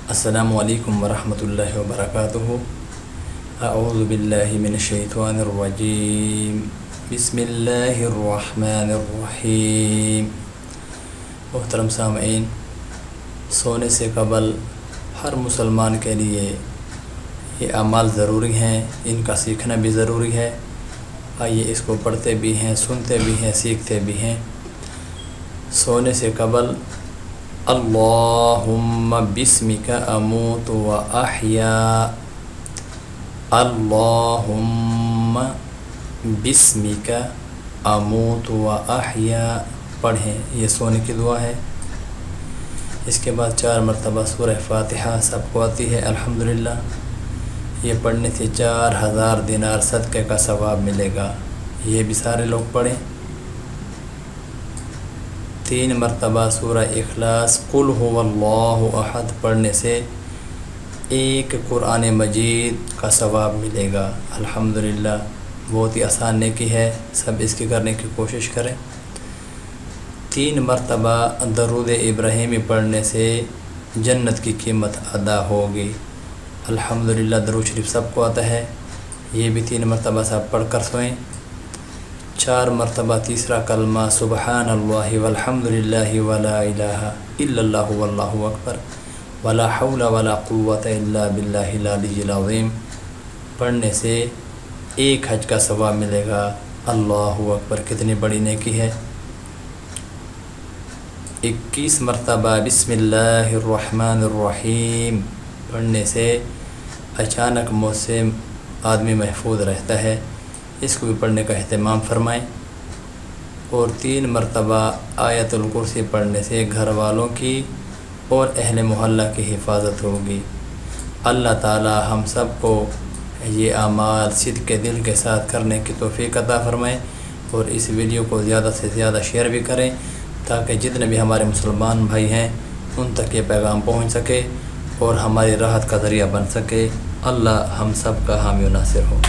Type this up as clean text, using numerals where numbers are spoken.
السلام علیکم ورحمۃ اللہ وبرکاتہ۔ اعوذ باللہ من الشیطان الرجیم، بسم اللہ الرحمن الرحیم۔ محترم سامعین، سونے سے قبل ہر مسلمان کے لیے یہ اعمال ضروری ہیں، ان کا سیکھنا بھی ضروری ہے۔ آئیے اس کو پڑھتے بھی ہیں، سنتے بھی ہیں، سیکھتے بھی ہیں۔ سونے سے قبل اللہم بسمک اموت و احیا، اللہم بسمک اموت و احیا پڑھیں، یہ سونے کی دعا ہے۔ اس کے بعد 4 مرتبہ سورہ فاتحہ سب کو آتی ہے الحمدللہ۔ یہ پڑھنے سے 4000 دینار صدقے کا ثواب ملے گا، یہ بھی سارے لوگ پڑھیں۔ 3 مرتبہ سورہ اخلاص قل هو اللہ احد پڑھنے سے 1 قرآن مجید کا ثواب ملے گا الحمدللہ۔ بہت ہی آسان نیکی ہے، سب اس کی کرنے کی کوشش کریں۔ 3 مرتبہ درود ابراہیمی پڑھنے سے جنت کی قیمت ادا ہوگی الحمدللہ۔ درود شریف سب کو آتا ہے، یہ بھی 3 مرتبہ سب پڑھ کر سوئیں۔ 4 مرتبہ تیسرا کلمہ سبحان اللہ والحمدللہ ولا الہ الا اللہ واللہ اکبر ولا حول ولا قوت الا باللہ العلی العظیم پڑھنے سے 1 حج کا ثواب ملے گا۔ اللہ اکبر، کتنی بڑی نیکی ہے۔ 21 مرتبہ بسم اللہ الرحمن الرحیم پڑھنے سے اچانک موت سے آدمی محفوظ رہتا ہے، اس کو بھی پڑھنے کا اہتمام فرمائیں۔ اور 3 مرتبہ آیت الکرسی پڑھنے سے گھر والوں کی اور اہل محلہ کی حفاظت ہوگی۔ اللہ تعالی ہم سب کو یہ اعمال صدق کے دل کے ساتھ کرنے کی توفیق عطا فرمائیں، اور اس ویڈیو کو زیادہ سے زیادہ شیئر بھی کریں تاکہ جتنے بھی ہمارے مسلمان بھائی ہیں ان تک یہ پیغام پہنچ سکے اور ہماری راحت کا ذریعہ بن سکے۔ اللہ ہم سب کا حامی و ناصر ہو۔